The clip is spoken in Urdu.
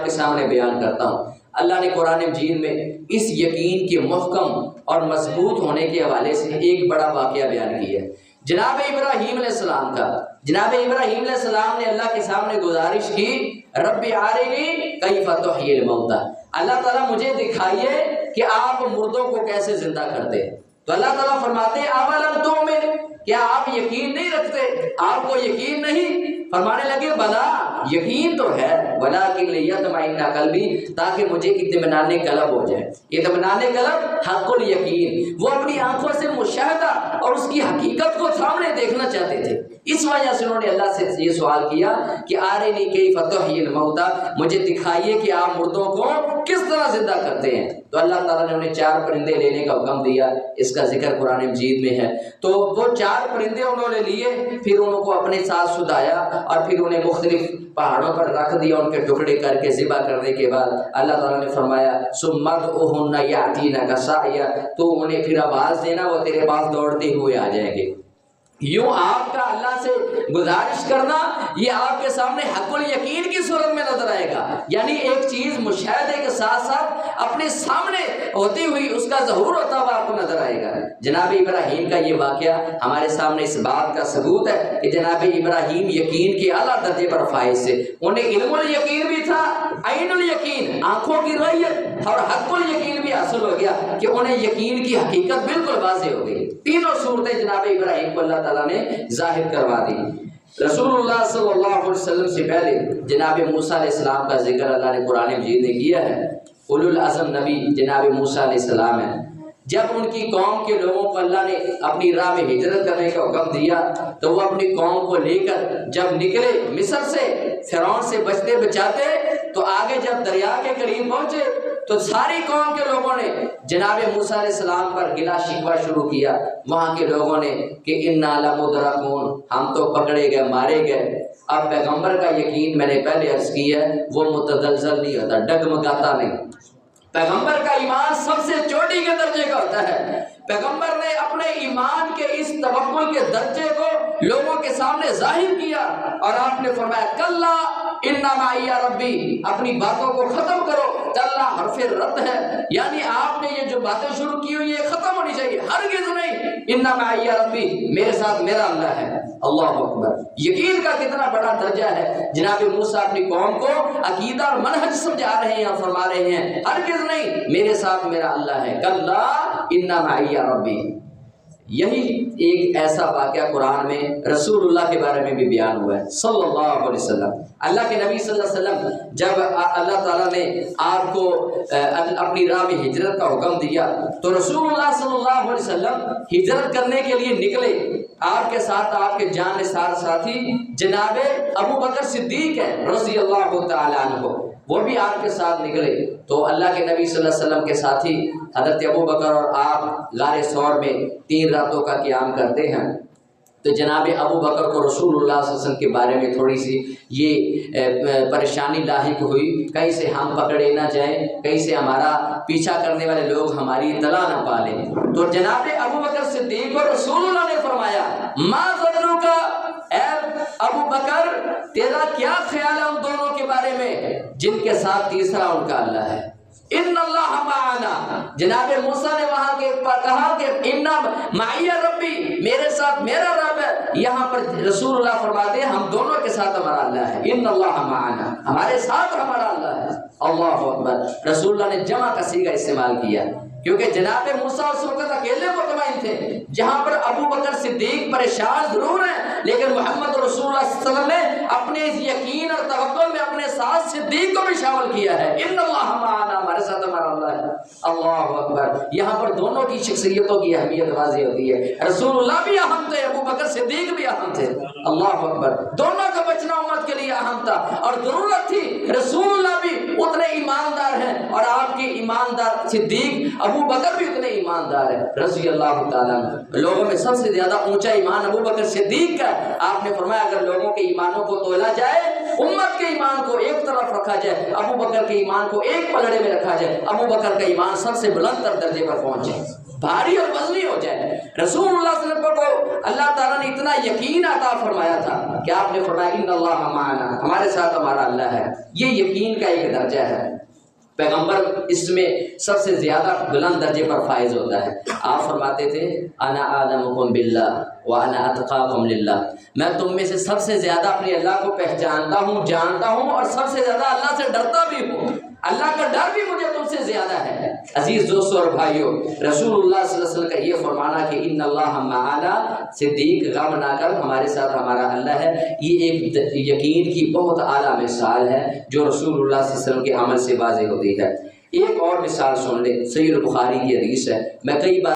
کے سامنے بیان کرتا ہوں۔ اللہ نے قرآن مجید میں اس یقین کے محکم اور مضبوط ہونے کے حوالے سے ایک بڑا واقعہ بیان کیا ہے، جناب ابراہیم علیہ السلام کا۔ جناب ابراہیم علیہ السلام نے اللہ کے سامنے گزارش کی، رب ارنی کیف تحیی الموتى، اللہ تعالیٰ مجھے دکھائیے کہ آپ مردوں کو کیسے زندہ کرتے ہیں۔ تو اللہ تعالیٰ فرماتے ہیں اولم تؤمن، کیا آپ یقین نہیں رکھتے، آپ کو یقین نہیں؟ فرمانے لگے بلا، یقین تو ہے، ولکن لیطمئن قلبی، تاکہ مجھے اطمینان قلب ہو جائے۔ اطمینان قلب حق الیقین، وہ اپنی آنکھوں سے مشاہدہ اور اس کی حقیقت کو سامنے دیکھنا چاہتے تھے۔ اس وجہ سے انہوں نے اللہ سے یہ سوال کیا کہ ارنی کیف تحیی الموتى، مجھے دکھائیے کہ آپ مردوں کو کس طرح زندہ کرتے ہیں۔ تو اللہ تعالیٰ نے انہیں 4 پرندے لینے کا حکم دیا، اس کا ذکر قرآن مجید میں ہے۔ تو وہ 4 پرندے انہوں نے لیے، پھر ان کو اپنے ساتھ سدایا اور پھر انہیں مختلف پہاڑوں پر رکھ دیا، ان کے ٹکڑے کر کے ذبح کرنے کے بعد اللہ تعالیٰ نے فرمایا ثم ادعوہن یأتینک سعیا، تو انہیں پھر آواز دینا، وہ تیرے پاس دوڑتے ہوئے آ جائیں گے۔ یوں آپ کا اللہ سے گزارش کرنا یہ آپ کے سامنے حق الیقین کی صورت میں نظر آئے گا، یعنی ایک چیز مشاہدے کے ساتھ ساتھ اپنے سامنے ہوتی ہوئی اس کا ظہور ہوتا ہوا آپ کو نظر آئے گا۔ جناب ابراہیم کا یہ واقعہ ہمارے سامنے اس بات کا ثبوت ہے کہ جناب ابراہیم یقین کے اعلیٰ درجے پر فائز سے، انہیں علم الیقین بھی تھا، عین الیقین آنکھوں کی رویت، اور حق الیقین بھی حاصل ہو گیا کہ انہیں یقین کی حقیقت بالکل واضح ہو گئی۔ تینوں صورتیں جناب ابراہیم کو اللہ تعالیٰ نے ظاہر کروا دی۔ رسول اللہ صلی اللہ علیہ وسلم سے پہلے جناب موسیٰ علیہ السلام کا ذکر اللہ نے قرآن مجید میں کیا ہے۔ اولو العزم نبی جناب موسیٰ علیہ السلام ہیں۔ جب ان کی قوم کے لوگوں کو اللہ نے اپنی راہ میں ہجرت کرنے کا حکم دیا تو وہ اپنی قوم کو لے کر جب نکلے مصر سے، فرعون سے بچتے بچاتے، تو آگے جب دریا کے قریب پہنچے تو ساری قوم کے لوگوں نے جناب موسیٰ علیہ السلام پر گلا شکوہ شروع کیا۔ وہاں کے لوگوں نے کہ انا لمدرکون، ہم تو پکڑے گئے، مارے گئے۔ اب پیغمبر کا یقین میں نے پہلے عرض کیا ہے وہ متزلزل نہیں ہوتا، ڈگمگاتا نہیں۔ پیغمبر کا ایمان سب سے چوٹی کے درجے کا ہوتا ہے۔ پیغمبر نے اپنے ایمان کے اس توکل کے درجے کو لوگوں کے سامنے ظاہر کیا اور آپ نے فرمایا کلا ان معی ربی، اپنی باتوں کو ختم کرو۔ کلا حرف رد ہے، یعنی آپ نے یہ جو باتیں شروع کی ہوئی یہ ختم ہونی چاہیے، ہرگز نہیں۔ ان معی ربی، میرے ساتھ میرا اللہ ہے۔ اللہ اکبر، یقین کا کتنا بڑا درجہ ہے۔ جناب موسیٰ اپنی قوم کو عقیدہ اور منہج سمجھا رہے ہیں اور فرما رہے ہیں ہرگز نہیں، میرے ساتھ میرا اللہ ہے۔ کلا ان معی ربی۔ یہی ایک ایسا واقعہ قرآن میں رسول اللہ کے بارے میں بھی بیان ہوا ہے صلی اللہ علیہ وسلم۔ اللہ کے نبی صلی اللہ علیہ وسلم جب اللہ تعالیٰ نے آپ کو اپنی راہ میں ہجرت کا حکم دیا تو رسول اللہ صلی اللہ علیہ وسلم ہجرت کرنے کے لیے نکلے۔ آپ کے ساتھ آپ کے جان نثار ساتھی جناب ابو بکر صدیق ہے رضی اللہ تعالیٰ عنہ، وہ بھی آپ کے ساتھ نکلے۔ تو اللہ کے نبی صلی اللہ علیہ وسلم کے ساتھی حضرت ابو بکر اور آپ غار ثور میں 3 راتوں کا قیام کرتے ہیں۔ تو جناب ابو بکر کو رسول اللہ صلی اللہ علیہ وسلم کے بارے میں تھوڑی سی یہ پریشانی لاحق ہوئی، کہیں سے ہم پکڑے نہ جائیں، کہیں سے ہمارا پیچھا کرنے والے لوگ ہماری اطلاع نہ پا لیں۔ تو جناب ابو بکر صدیق کو رسول اللہ نے فرمایا ما ظنک، اے ابو بکر تیرا کیا خیال ہے ان دونوں کے بارے میں جن کے ساتھ تیسرا ان کا اللہ ہے؟ ان اللہ معنا، جناب موسیٰ نے وہاں کے کہا کہ ان معی ربی، میرے ساتھ میرا رب ہے۔ یہاں پر رسول اللہ فرماتے ہیں ہم دونوں کے ساتھ ہمارا اللہ ہے، ان اللہ معنا، ہمارے ساتھ ہمارا اللہ ہے۔ اللہ اکبر، رسول اللہ نے جمع کا صیغہ استعمال کیا کیونکہ جناب موسیٰ اس وقت اکیلے مطمئن تھے۔ جہاں پر ابو بکر صدیق پریشان ضرور ہیں لیکن محمد رسول اللہ صلی اللہ علیہ وسلم نے اپنے اس یقین اور توکل میں اپنے ساتھ صدیق کو بھی شامل کیا ہے۔ ان اللہ معنا، ہمارے ساتھ ہمارا اللہ ہے۔ اللہ اکبر، یہاں پر دونوں کی شخصیتوں کی اہمیت واضح ہوتی ہے۔ رسول اللہ بھی اہم تھے، ابو بکر صدیق بھی اہم تھے۔ اللہ اکبر، دونوں کا بچنا امت کے لیے اہم تھا اور ضرورت تھی۔ رسول اللہ بھی اتنے ایماندار ہیں اور آپ کے ایماندار صدیق ابو بکر بھی اتنے ایماندار ہیں رضی اللہ تعالیٰ عنہ۔ لوگوں میں سب سے زیادہ اونچا ایمان ابو بکر صدیق کا ہے۔ آپ نے فرمایا اگر لوگوں کے ایمانوں کو تولا جائے، امت کے ایمان کو ایک طرف رکھا جائے، ابو بکر کے ایمان کو ایک پلڑے میں رکھا جائے، ابو بکر کا ایمان سب سے بلند تر درجے پر پہنچے۔ بھاری اور وزنی ہو جائے۔ رسول اللہ صلی اللہ علیہ وسلم کو اللہ تعالیٰ نے اتنا یقین عطا فرمایا تھا کہ آپ نے فرمایا ان اللہ معنا، ہمارے ساتھ ہمارا اللہ ہے۔ یہ یقین کا ایک درجہ ہے، پیغمبر اس میں سب سے زیادہ بلند درجے پر فائز ہوتا ہے۔ آپ فرماتے تھے انا اعلمکم باللہ وانا اتقاکم للہ، میں تم میں سے سب سے زیادہ اپنے اللہ کو پہچانتا ہوں، جانتا ہوں، اور سب سے زیادہ اللہ سے ڈرتا بھی ہوں، اللہ کا ڈر بھی مجھے تم سے زیادہ ہے۔ عزیز دوستوں اور بھائیوں، رسول اللہ صلی اللہ علیہ وسلم کا یہ فرمانا کہ ان اللہ معنا، صدیق غم نہ کر، ہمارے ساتھ ہمارا اللہ ہے، یہ ایک یقین کی بہت اعلیٰ مثال ہے جو رسول اللہ صلی اللہ علیہ وسلم کے عمل سے واضح ہوتی ہے۔ ایک اور مثال سن لیں، صحیح البخاری کی حدیث ہے، میں کئی بار